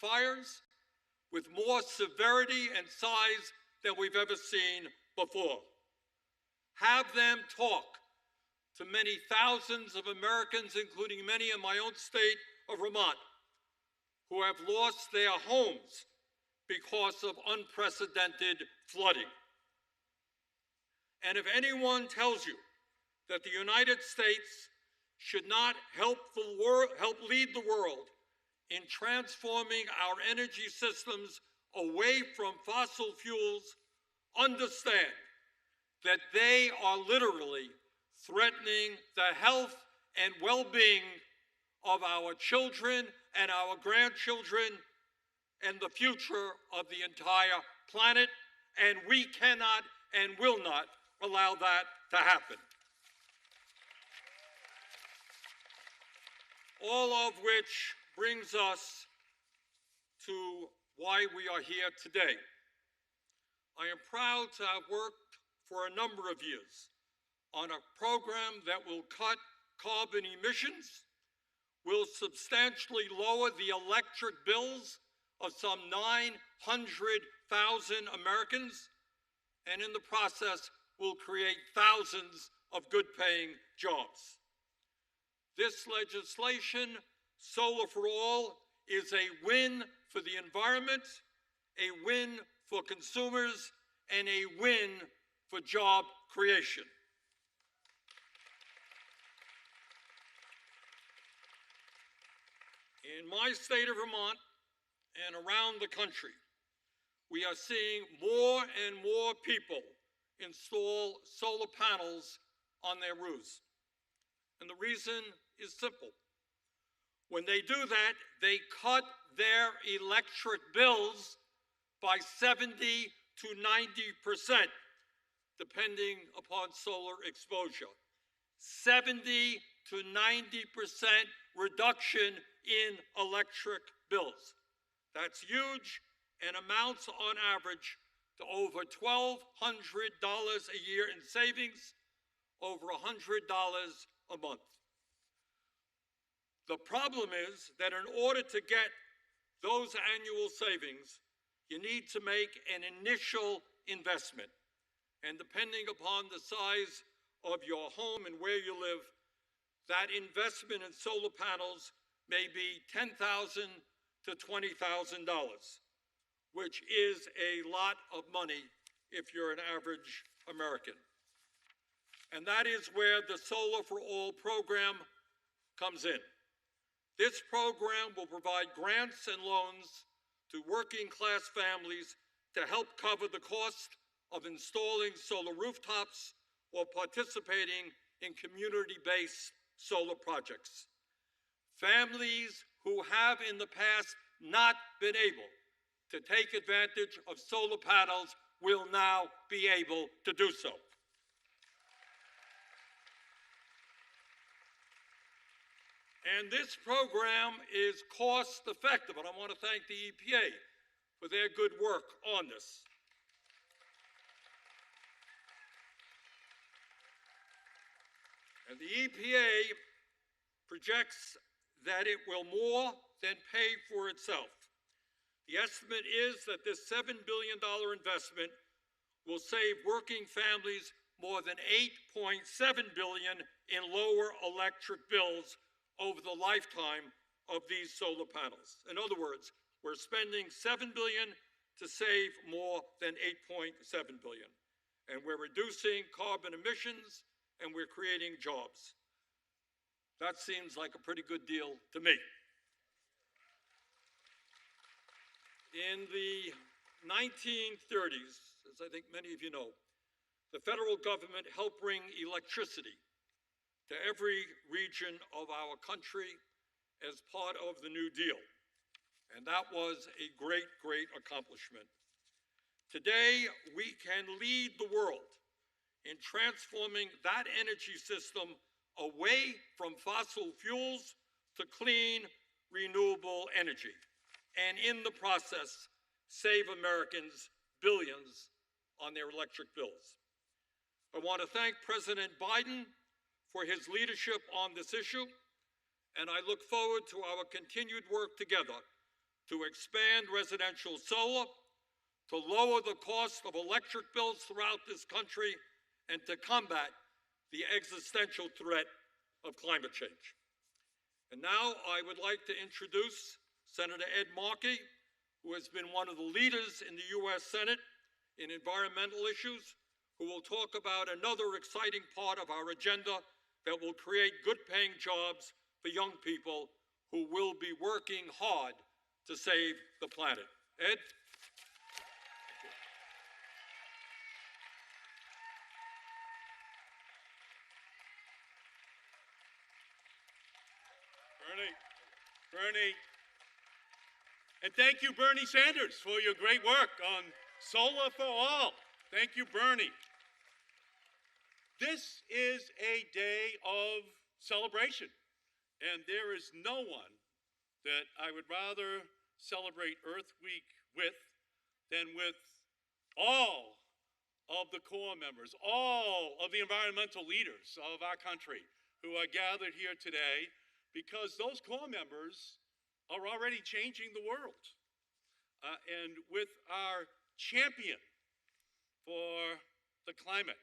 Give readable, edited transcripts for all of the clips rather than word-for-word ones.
fires with more severity and size than we've ever seen before. Have them talk to many thousands of Americans, including many in my own state of Vermont, who have lost their homes because of unprecedented flooding. And if anyone tells you that the United States should not help lead the world in transforming our energy systems away from fossil fuels, understand that they are literally threatening the health and well-being of our children and our grandchildren and the future of the entire planet, and we cannot and will not allow that to happen. All of which brings us to why we are here today. I am proud to have worked for a number of years on a program that will cut carbon emissions, will substantially lower the electric bills of some 900,000 Americans, and in the process will create thousands of good-paying jobs. This legislation, Solar for All, is a win for the environment, a win for consumers, and a win for job creation. In my state of Vermont and around the country, we are seeing more and more people install solar panels on their roofs. And the reason is simple. When they do that, they cut their electric bills by 70 to 90%, depending upon solar exposure. 70 to 90% reduction in electric bills. That's huge and amounts on average to over $1,200 a year in savings, over $100 a month. The problem is that in order to get those annual savings, you need to make an initial investment. And depending upon the size of your home and where you live, that investment in solar panels may be $10,000 to $20,000, which is a lot of money if you're an average American. And that is where the Solar for All program comes in. This program will provide grants and loans to working class families to help cover the cost of installing solar rooftops or participating in community-based solar projects. Families who have in the past not been able to take advantage of solar panels will now be able to do so. And this program is cost effective, and I want to thank the EPA for their good work on this. And the EPA projects that it will more than pay for itself. The estimate is that this $7 billion investment will save working families more than $8.7 billion in lower electric bills over the lifetime of these solar panels. In other words, we're spending $7 billion to save more than $8.7 billion. And we're reducing carbon emissions and we're creating jobs. That seems like a pretty good deal to me. In the 1930s, as I think many of you know, the federal government helped bring electricity to every region of our country as part of the New Deal. And that was a great, great accomplishment. Today, we can lead the world in transforming that energy system away from fossil fuels to clean, renewable energy, and in the process, save Americans billions on their electric bills. I want to thank President Biden for his leadership on this issue, and I look forward to our continued work together to expand residential solar, to lower the cost of electric bills throughout this country, and to combat the existential threat of climate change. And now I would like to introduce Senator Ed Markey, who has been one of the leaders in the U.S. Senate in environmental issues, who will talk about another exciting part of our agenda that will create good-paying jobs for young people who will be working hard to save the planet. Ed? Bernie. And thank you, Bernie Sanders, for your great work on Solar for All. Thank you, Bernie. This is a day of celebration, and there is no one that I would rather celebrate Earth Week with than with all of the Corps members, all of the environmental leaders of our country who are gathered here today, because those Corps members are already changing the world. And with our champion for the climate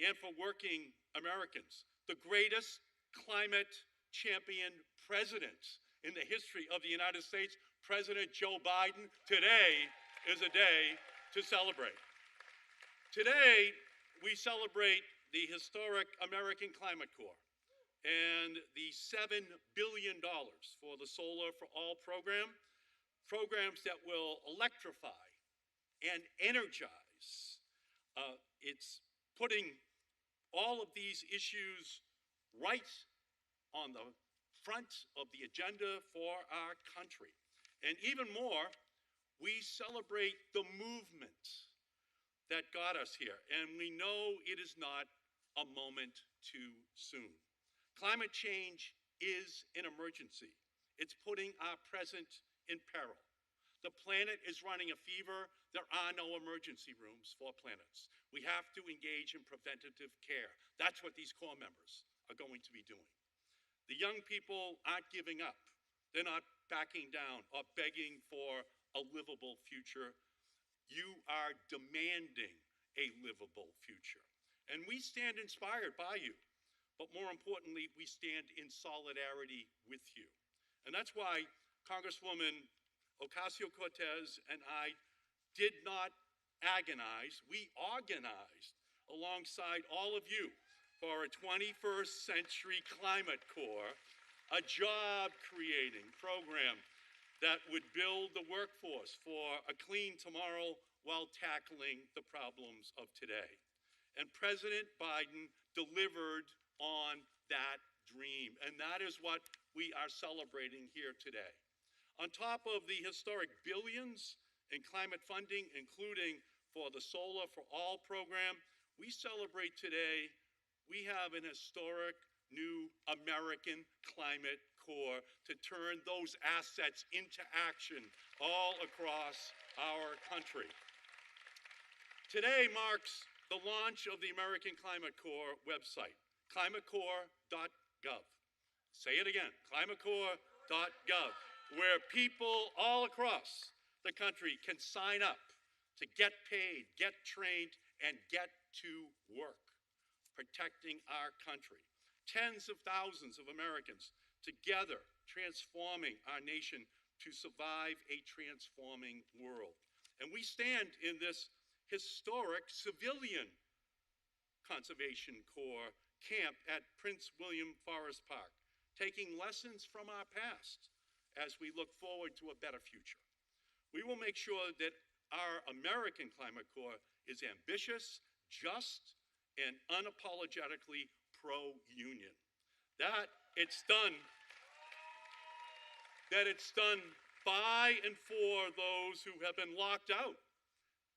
and for working Americans, the greatest climate champion president in the history of the United States, President Joe Biden, today is a day to celebrate. Today, we celebrate the historic American Climate Corps and the $7 billion for the Solar for All program, programs that will electrify and energize. It's putting all of these issues right on the front of the agenda for our country. And even more, we celebrate the movement that got us here. And we know it is not a moment too soon. Climate change is an emergency. It's putting our present in peril. The planet is running a fever. There are no emergency rooms for planets. We have to engage in preventative care. That's what these Corps members are going to be doing. The young people aren't giving up. They're not backing down or begging for a livable future. You are demanding a livable future. And we stand inspired by you. But more importantly, we stand in solidarity with you. And that's why Congresswoman Ocasio-Cortez and I did not agonize. We organized alongside all of you for a 21st Century Climate Corps, a job-creating program that would build the workforce for a clean tomorrow while tackling the problems of today. And President Biden delivered on that dream, and that is what we are celebrating here today. On top of the historic billions in climate funding, including for the Solar for All program, we celebrate today, we have an historic new American Climate Corps to turn those assets into action all across our country. Today marks the launch of the American Climate Corps website, climatecorps.gov. Say it again, climatecorps.gov, where people all across the country can sign up to get paid, get trained, and get to work, protecting our country. Tens of thousands of Americans together transforming our nation to survive a transforming world. And we stand in this historic civilian Conservation Corps camp at Prince William Forest Park, taking lessons from our past as we look forward to a better future. We will make sure that our American Climate Corps is ambitious, just, and unapologetically pro-union. That it's done by and for those who have been locked out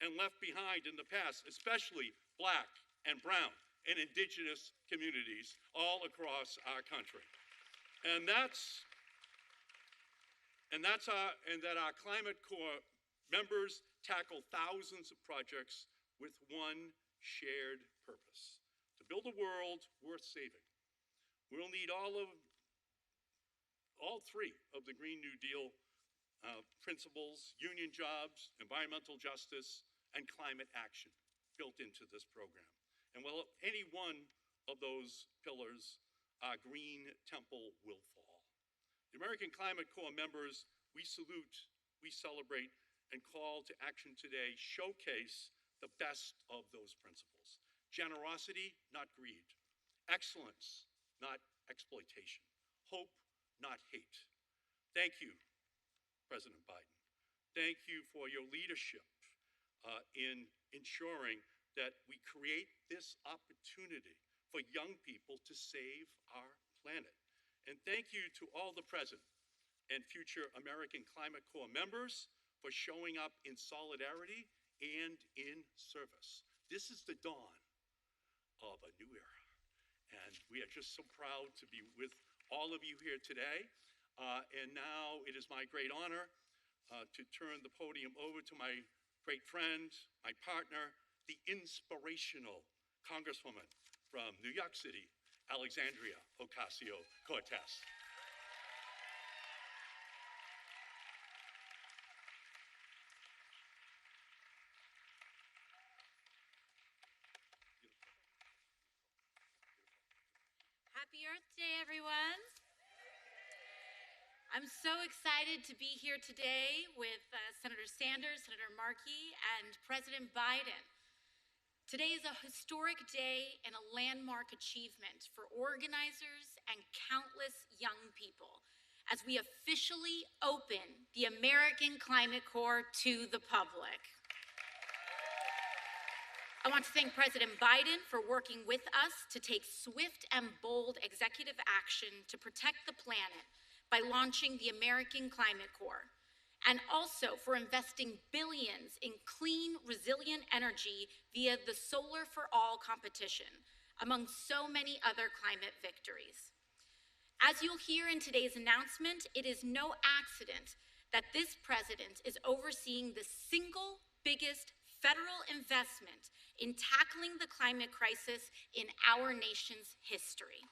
and left behind in the past, especially Black and brown and indigenous communities all across our country. And that our Climate Corps members tackle thousands of projects with one shared purpose: to build a world worth saving. We'll need all three of the Green New Deal principles, union jobs, environmental justice, and climate action built into this program. And while any one of those pillars, our green temple will fall. The American Climate Corps members, we salute, we celebrate, and call to action today showcase the best of those principles. Generosity, not greed. Excellence, not exploitation. Hope, not hate. Thank you, President Biden. Thank you for your leadership in ensuring that we create this opportunity for young people to save our planet. And thank you to all the present and future American Climate Corps members for showing up in solidarity and in service. This is the dawn of a new era. And we are just so proud to be with all of you here today. And now it is my great honor to turn the podium over to my great friend, my partner, the inspirational Congresswoman from New York City, Alexandria Ocasio-Cortez. Happy Earth Day, everyone. I'm so excited to be here today with Senator Sanders, Senator Markey, and President Biden. Today is a historic day and a landmark achievement for organizers and countless young people as we officially open the American Climate Corps to the public. I want to thank President Biden for working with us to take swift and bold executive action to protect the planet by launching the American Climate Corps, and also for investing billions in clean, resilient energy via the Solar for All competition, among so many other climate victories. As you'll hear in today's announcement, it is no accident that this president is overseeing the single biggest federal investment in tackling the climate crisis in our nation's history.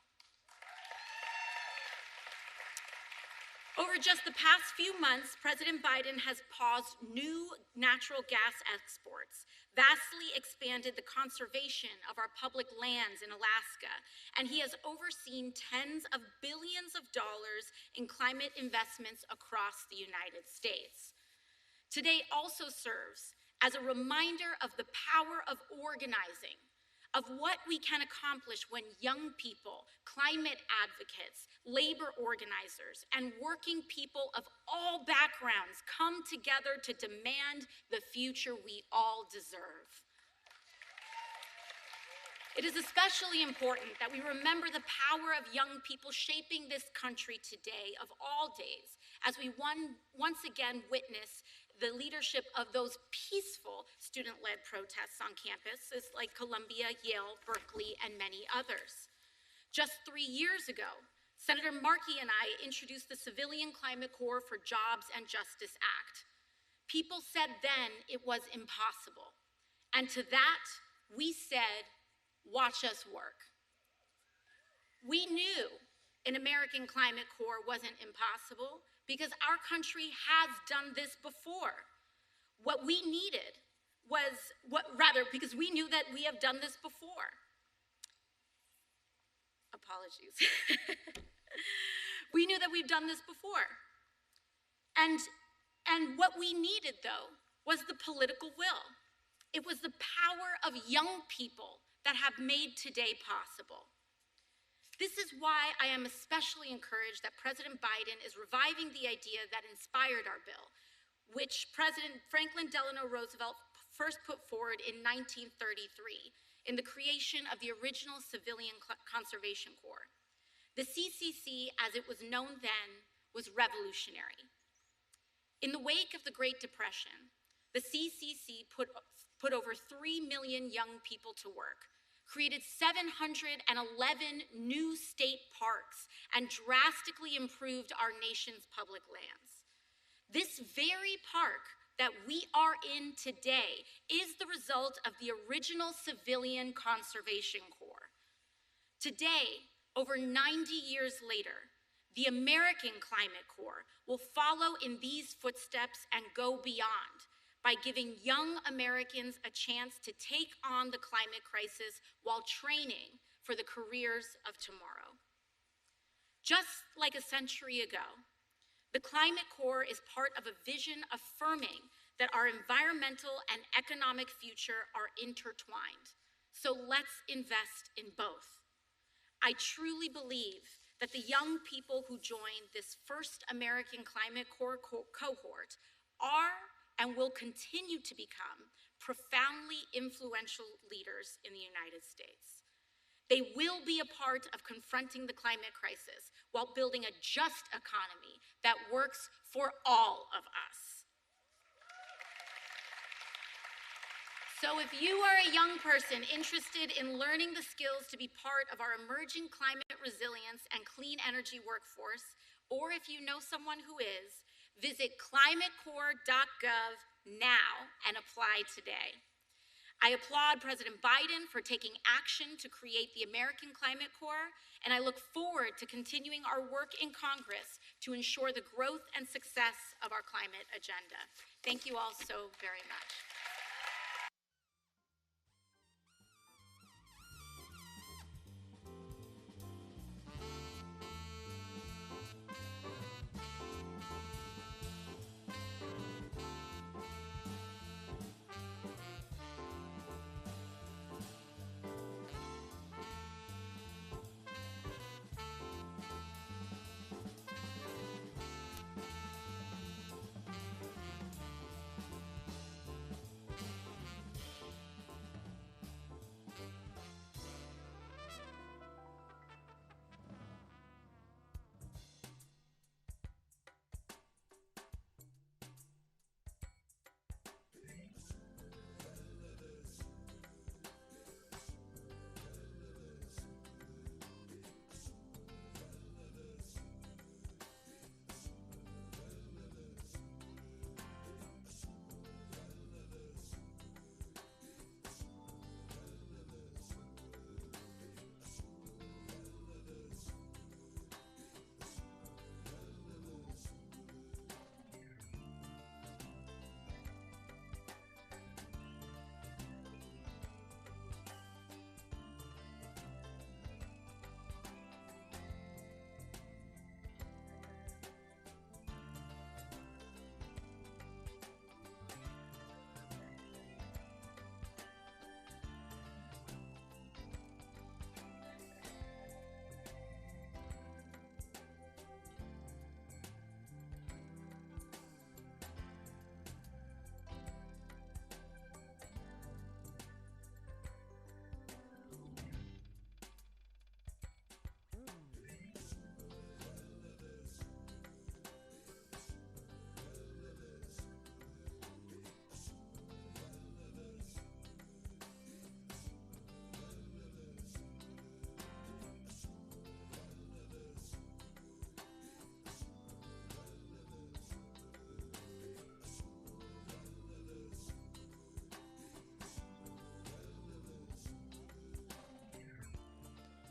Over just the past few months, President Biden has paused new natural gas exports, vastly expanded the conservation of our public lands in Alaska, and he has overseen tens of billions of dollars in climate investments across the United States. Today also serves as a reminder of the power of organizing, of what we can accomplish when young people, climate advocates, labor organizers, and working people of all backgrounds come together to demand the future we all deserve. It is especially important that we remember the power of young people shaping this country today of all days, as we once again witness the leadership of those peaceful student-led protests on campuses like Columbia, Yale, Berkeley, and many others. Just 3 years ago, Senator Markey and I introduced the Civilian Climate Corps for Jobs and Justice Act. People said then it was impossible. And to that, we said, watch us work. We knew an American Climate Corps wasn't impossible because our country has done this before. What we needed was, because we knew that we have done this before. Apologies. We knew that we've done this before. And what we needed, though, was the political will. It was the power of young people that have made today possible. This is why I am especially encouraged that President Biden is reviving the idea that inspired our bill, which President Franklin Delano Roosevelt first put forward in 1933 in the creation of the original Civilian Conservation Corps. The CCC, as it was known then, was revolutionary. In the wake of the Great Depression, the CCC put over 3 million young people to work, created 711 new state parks, and drastically improved our nation's public lands. This very park that we are in today is the result of the original Civilian Conservation Corps. Today, over 90 years later, The American Climate Corps will follow in these footsteps and go beyond by giving young Americans a chance to take on the climate crisis while training for the careers of tomorrow. Just like a century ago, the Climate Corps is part of a vision affirming that our environmental and economic future are intertwined. So let's invest in both. I truly believe that the young people who joined this first American Climate Corps cohort are and will continue to become profoundly influential leaders in the United States. They will be a part of confronting the climate crisis while building a just economy that works for all of us. So if you are a young person interested in learning the skills to be part of our emerging climate resilience and clean energy workforce, or if you know someone who is, visit climatecorps.gov now and apply today. I applaud President Biden for taking action to create the American Climate Corps, and I look forward to continuing our work in Congress to ensure the growth and success of our climate agenda. Thank you all so very much.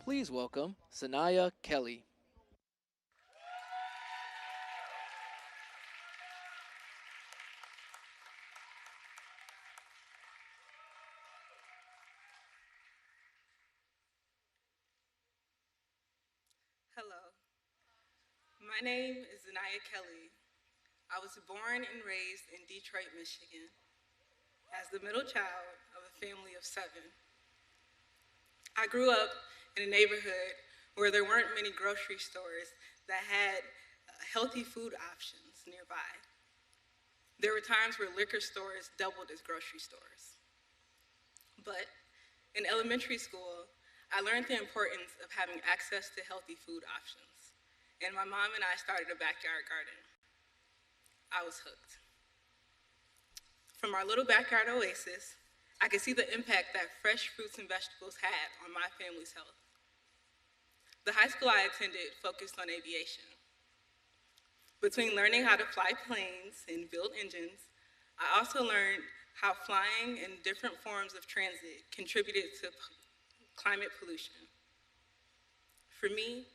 Please welcome Sanaya Kelly. Hello, my name is Zanaya Kelly. I was born and raised in Detroit, Michigan, as the middle child of a family of 7. I grew up in a neighborhood where there weren't many grocery stores that had healthy food options nearby. There were times where liquor stores doubled as grocery stores. But in elementary school, I learned the importance of having access to healthy food options. And my mom and I started a backyard garden. I was hooked. From our little backyard oasis, I could see the impact that fresh fruits and vegetables had on my family's health. The high school I attended focused on aviation. Between learning how to fly planes and build engines, I also learned how flying and different forms of transit contributed to climate pollution. For me,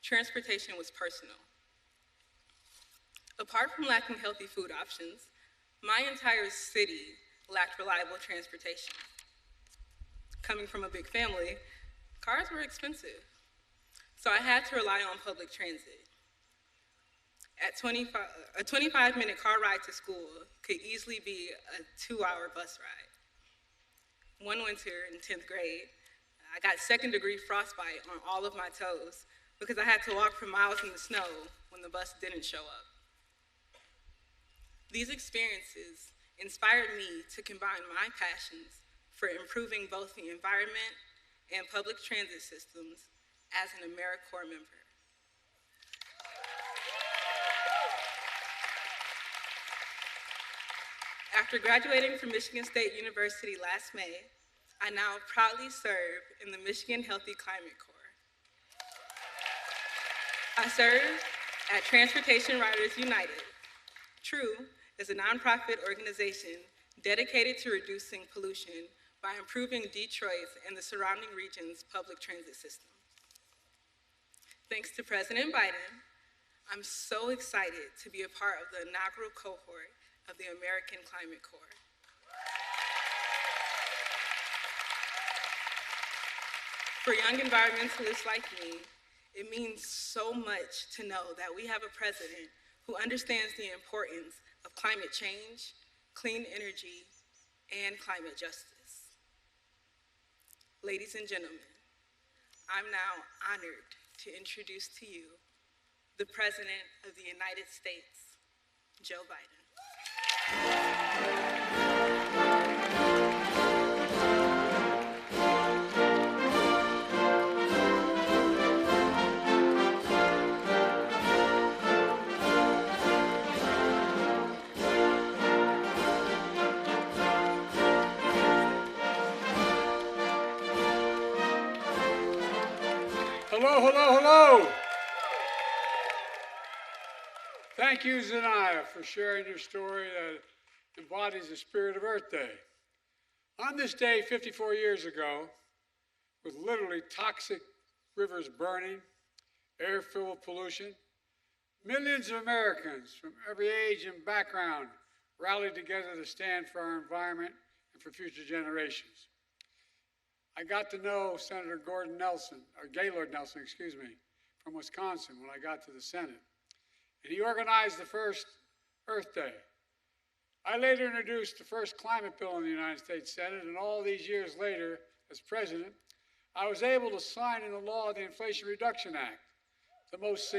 transportation was personal. Apart from lacking healthy food options, my entire city lacked reliable transportation. Coming from a big family, cars were expensive, so I had to rely on public transit. A 25-minute car ride to school could easily be a 2-hour bus ride. One winter in 10th grade, I got second-degree frostbite on all of my toes because I had to walk for miles in the snow when the bus didn't show up. These experiences inspired me to combine my passions for improving both the environment and public transit systems as an AmeriCorps member. After graduating from Michigan State University last May, I now proudly serve in the Michigan Healthy Climate Corps. I serve at Transportation Riders United. TRUE is a nonprofit organization dedicated to reducing pollution by improving Detroit's and the surrounding region's public transit system. Thanks to President Biden, I'm so excited to be a part of the inaugural cohort of the American Climate Corps. For young environmentalists like me, it means so much to know that we have a president who understands the importance of climate change, clean energy, and climate justice. Ladies and gentlemen, I'm now honored to introduce to you the President of the United States, Joe Biden. Hello, hello, hello. Thank you, Zanaya, for sharing your story that embodies the spirit of Earth Day. On this day 54 years ago, with literally toxic rivers burning, air filled with pollution, millions of Americans from every age and background rallied together to stand for our environment and for future generations. I got to know Senator Gaylord Nelson, from Wisconsin when I got to the Senate. And he organized the first Earth Day. I later introduced the first climate bill in the United States Senate, and all these years later, as president, I was able to sign into law the Inflation Reduction Act, the most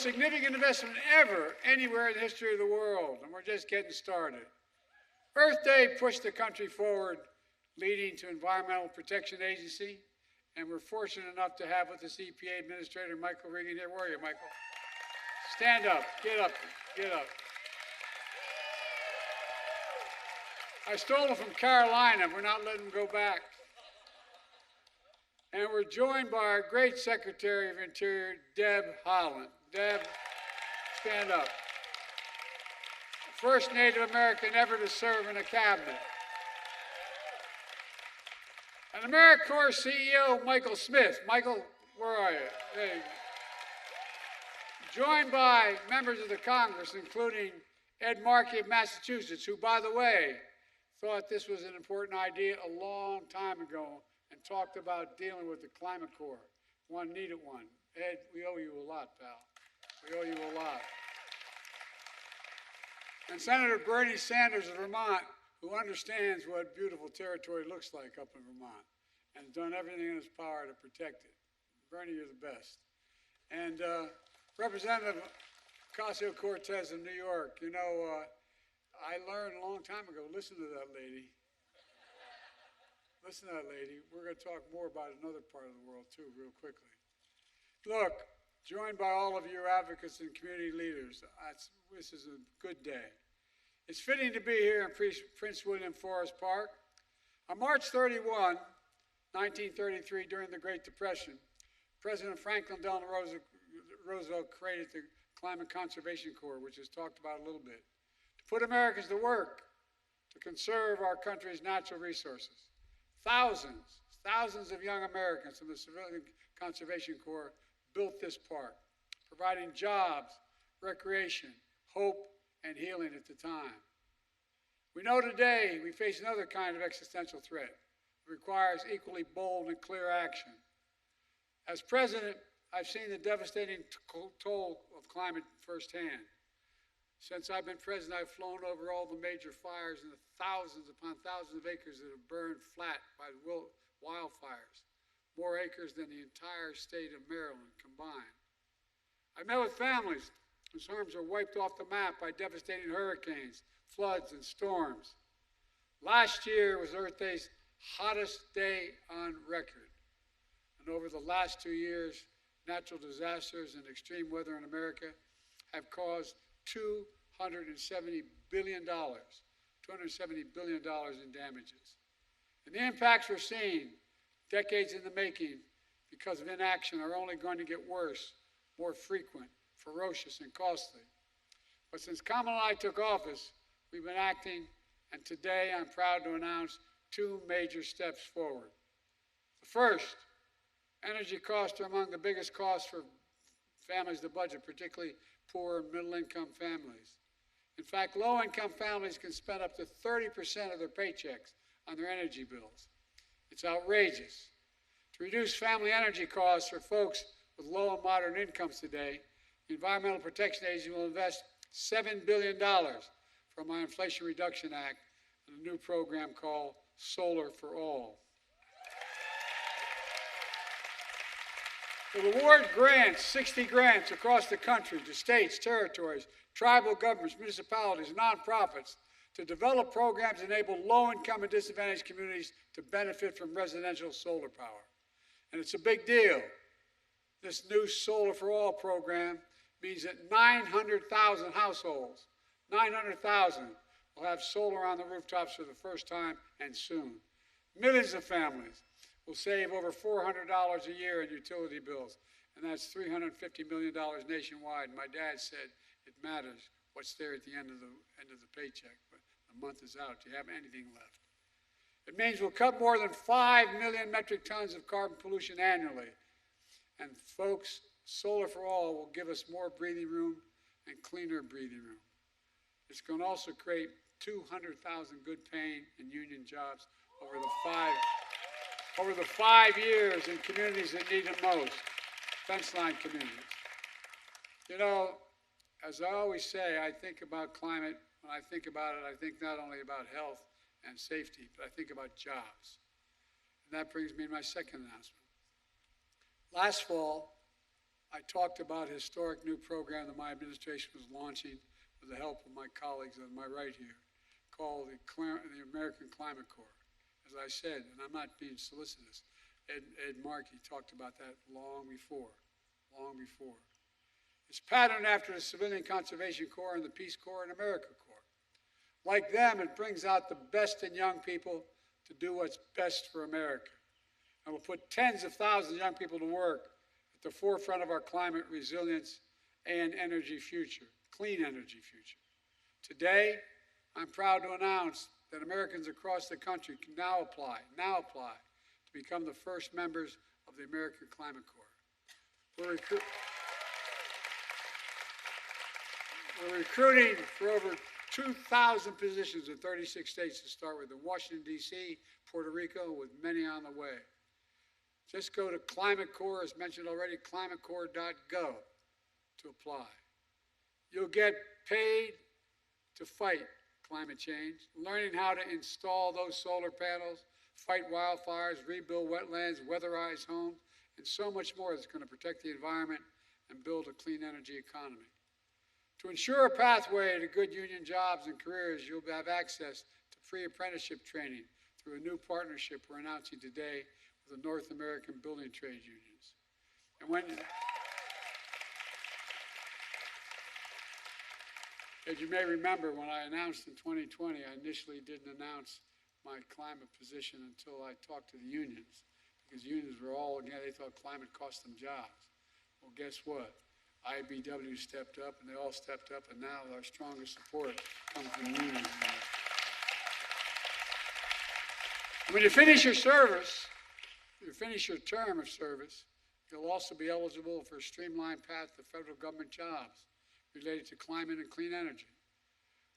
significant investment ever anywhere in the history of the world, and we're just getting started. Earth Day pushed the country forward, leading to Environmental Protection Agency, and we're fortunate enough to have with us EPA Administrator Michael Regan here. Where are you, Michael? Stand up, get up, get up. I stole him from Carolina. We're not letting him go back. And we're joined by our great Secretary of Interior, Deb Haaland. Deb, stand up. First Native American ever to serve in a cabinet. And AmeriCorps CEO, Michael Smith. Michael, where are you? There you go. Joined by members of the Congress, including Ed Markey of Massachusetts, who, by the way, thought this was an important idea a long time ago and talked about dealing with the Climate Corps. One needed one. Ed, we owe you a lot, pal. We owe you a lot. And Senator Bernie Sanders of Vermont, who understands what beautiful territory looks like up in Vermont and has done everything in his power to protect it. Bernie, you're the best. And Representative Ocasio-Cortez of New York, you know, I learned a long time ago, listen to that lady. Listen to that lady. We're going to talk more about another part of the world, too, real quickly. Look, joined by all of your advocates and community leaders, this is a good day. It's fitting to be here in Prince William Forest Park. On March 31, 1933, during the Great Depression, President Franklin Roosevelt created the Climate Conservation Corps, which is talked about a little bit, to put Americans to work to conserve our country's natural resources. Thousands thousands of young Americans from the Civilian Conservation Corps built this park, providing jobs, recreation, hope, and healing at the time. We know today we face another kind of existential threat. It requires equally bold and clear action. As president, I've seen the devastating toll of climate firsthand. Since I've been president, I've flown over all the major fires and the thousands upon thousands of acres that have burned flat by wildfires, more acres than the entire state of Maryland combined. I met with families whose homes were wiped off the map by devastating hurricanes, floods, and storms. Last year was Earth Day's hottest day on record. And over the last 2 years, natural disasters and extreme weather in America have caused $270 billion in damages. And the impacts we're seeing, decades in the making, because of inaction, are only going to get worse, more frequent, ferocious, and costly. But since Kamala and I took office, we've been acting, and today I'm proud to announce 2 major steps forward. The first, energy costs are among the biggest costs for families to budget, particularly poor and middle-income families. In fact, low-income families can spend up to 30% of their paychecks on their energy bills. It's outrageous. To reduce family energy costs for folks with low and moderate incomes today, the Environmental Protection Agency will invest $7 billion from our Inflation Reduction Act in a new program called Solar for All. We'll award grants, 60 grants across the country to states, territories, tribal governments, municipalities, and nonprofits to develop programs that enable low-income and disadvantaged communities to benefit from residential solar power. And it's a big deal. This new Solar for All program means that 900,000 households, 900,000, will have solar on the rooftops for the first time and soon. Millions of families will save over $400 a year in utility bills, and that's $350 million nationwide. My dad said it matters what's there at the end of the paycheck, but the month is out. Do you have anything left? It means we'll cut more than 5 million metric tons of carbon pollution annually. And folks, Solar for All will give us more breathing room and cleaner breathing room. It's going to also create 200,000 good-paying and union jobs over the 5 years in communities that need it most, fence-line communities. You know, as I always say, I think about climate. When I think about it, I think not only about health and safety, but I think about jobs. And that brings me to my second announcement. Last fall, I talked about a historic new program that my administration was launching with the help of my colleagues on my right here, called the American Climate Corps. As I said, and I'm not being solicitous, Ed Markey talked about that long before. It's patterned after the Civilian Conservation Corps and the Peace Corps and AmeriCorps. Like them, it brings out the best in young people to do what's best for America. And will put tens of thousands of young people to work at the forefront of our climate resilience and energy future, clean energy future. Today, I'm proud to announce that Americans across the country can now apply to become the first members of the American Climate Corps. We're recruiting for over 2,000 positions in 36 states to start with, in Washington, D.C., Puerto Rico, with many on the way. Just go to Climate Corps, as mentioned already, climatecorps.gov to apply. You'll get paid to fight climate change, learning how to install those solar panels, fight wildfires, rebuild wetlands, weatherize homes, and so much more that's going to protect the environment and build a clean energy economy. To ensure a pathway to good union jobs and careers, you'll have access to free apprenticeship training through a new partnership we're announcing today with the North American Building Trade Unions. And as you may remember, when I announced in 2020, I initially didn't announce my climate position until I talked to the unions, because unions were all, again, they thought climate cost them jobs. Well, guess what? IBW stepped up, and they all stepped up, and now our strongest support comes from unions. When you finish your service, If you finish your term of service, you'll also be eligible for a streamlined path to federal government jobs related to climate and clean energy.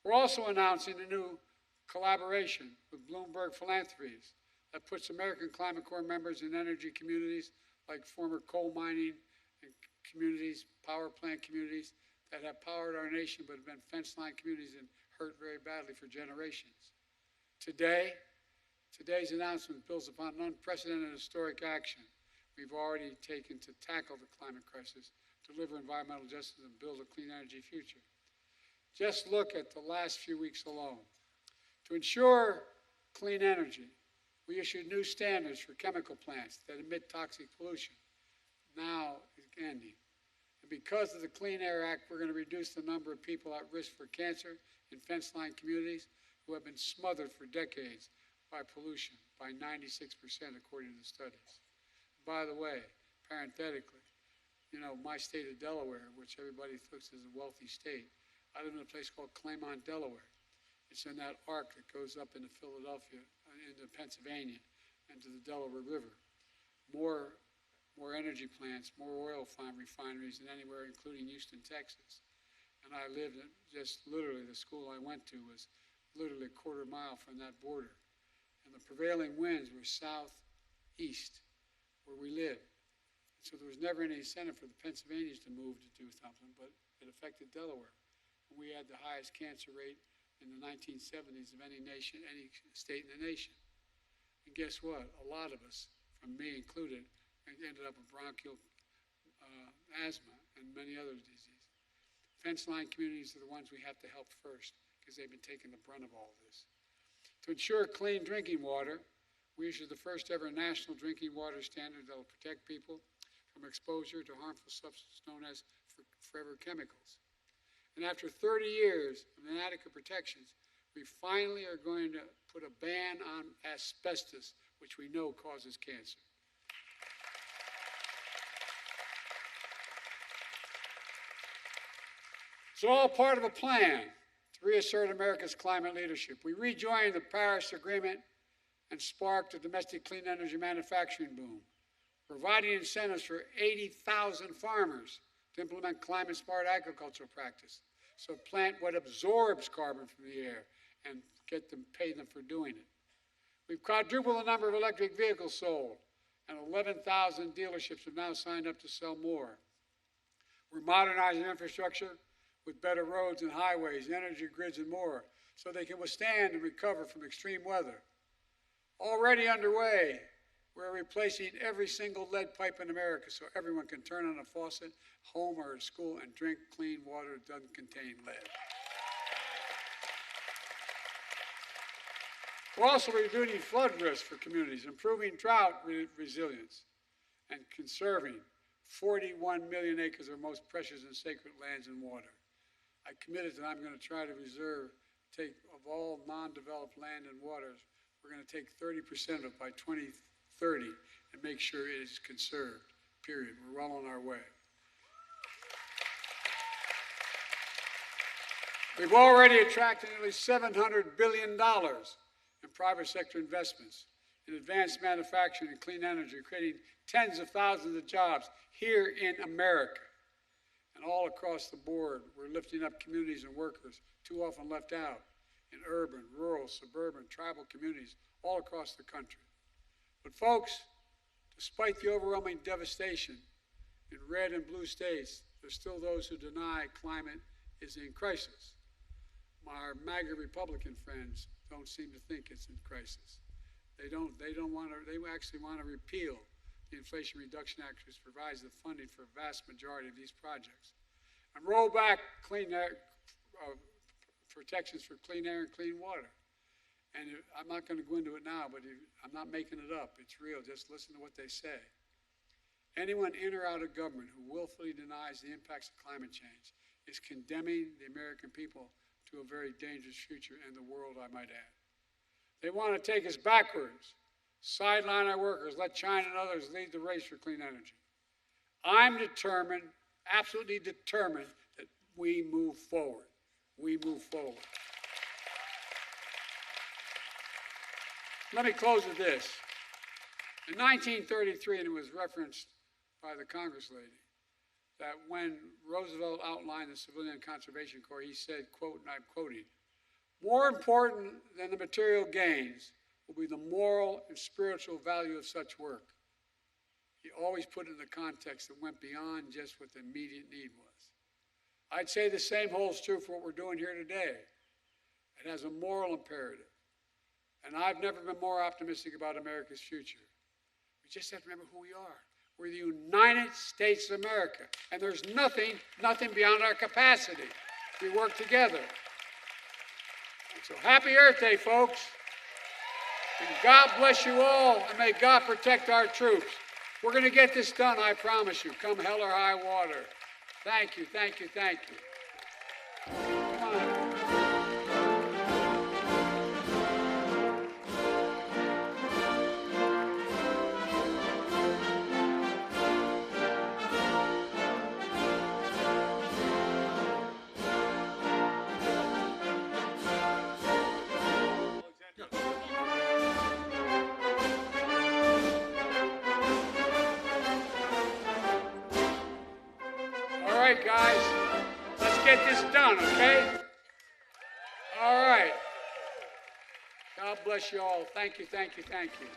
We're also announcing a new collaboration with Bloomberg Philanthropies that puts American Climate Corps members in energy communities like former coal mining and communities, power plant communities that have powered our nation but have been fence line communities and hurt very badly for generations. Today's announcement builds upon an unprecedented historic action we've already taken to tackle the climate crisis, deliver environmental justice, and build a clean energy future. Just look at the last few weeks alone. To ensure clean energy, we issued new standards for chemical plants that emit toxic pollution. Now is ending. And because of the Clean Air Act, we're going to reduce the number of people at risk for cancer in fence-line communities who have been smothered for decades by pollution by 96%, according to the studies. By the way, parenthetically, you know, my state of Delaware, which everybody thinks is a wealthy state, I live in a place called Claymont, Delaware. It's in that arc that goes up into Philadelphia, into Pennsylvania, and to the Delaware River. More energy plants, more oil refineries than anywhere, including Houston, Texas. And I lived in just literally, the school I went to was literally a quarter mile from that border. And the prevailing winds were southeast, where we lived. So there was never any incentive for the Pennsylvanians to move to do something, but it affected Delaware. And we had the highest cancer rate in the 1970s of any nation, any state in the nation. And guess what? A lot of us, from me included, ended up with bronchial asthma and many other diseases. Fence-line communities are the ones we have to help first because they've been taking the brunt of all of this. To ensure clean drinking water, we issued the first ever national drinking water standard that will protect people from exposure to harmful substances known as forever chemicals. And after 30 years of inadequate protections, we finally are going to put a ban on asbestos, which we know causes cancer. It's all part of a plan to reassert America's climate leadership. We rejoined the Paris Agreement and sparked a domestic clean energy manufacturing boom, providing incentives for 80,000 farmers to implement climate-smart agricultural practice. So plant what absorbs carbon from the air and pay them for doing it. We've quadrupled the number of electric vehicles sold, and 11,000 dealerships have now signed up to sell more. We're modernizing infrastructure with better roads and highways, energy grids, and more, so they can withstand and recover from extreme weather. Already underway, we're replacing every single lead pipe in America so everyone can turn on a faucet, home or at school, and drink clean water that doesn't contain lead. We're also reducing flood risk for communities, improving drought resilience, and conserving 41 million acres of our most precious and sacred lands and water. I committed that I'm going to try to take of all non-developed land and waters, we're going to take 30% of it by 2030 and make sure it is conserved, period. We're well on our way. We've already attracted nearly $700 billion in private sector investments in advanced manufacturing and clean energy, creating tens of thousands of jobs here in America. And all across the board, we're lifting up communities and workers too often left out in urban, rural, suburban, tribal communities all across the country. But folks, despite the overwhelming devastation in red and blue states, there's still those who deny climate is in crisis. My MAGA Republican friends don't seem to think it's in crisis. They actually want to repeal the Inflation Reduction Act, which provides the funding for a vast majority of these projects, and roll back clean air, protections for clean air and clean water. And I'm not going to go into it now, but I'm not making it up. It's real. Just listen to what they say. Anyone in or out of government who willfully denies the impacts of climate change is condemning the American people to a very dangerous future, and the world, I might add. They want to take us backwards, sideline our workers, let China and others lead the race for clean energy. I'm determined, absolutely determined, that we move forward. We move forward. Let me close with this. In 1933, and it was referenced by the Congress lady, that when Roosevelt outlined the Civilian Conservation Corps, he said, quote, and I'm quoting, "More important than the material gains will be the moral and spiritual value of such work." He always put it in the context that went beyond just what the immediate need was. I'd say the same holds true for what we're doing here today. It has a moral imperative. And I've never been more optimistic about America's future. We just have to remember who we are. We're the United States of America. And there's nothing beyond our capacity. We work together. And so happy Earth Day, folks. And God bless you all, and may God protect our troops. We're going to get this done, I promise you, come hell or high water. Thank you, thank you, thank you. Come on. All right, guys, let's get this done, okay? All right. God bless you all. Thank you, thank you, thank you.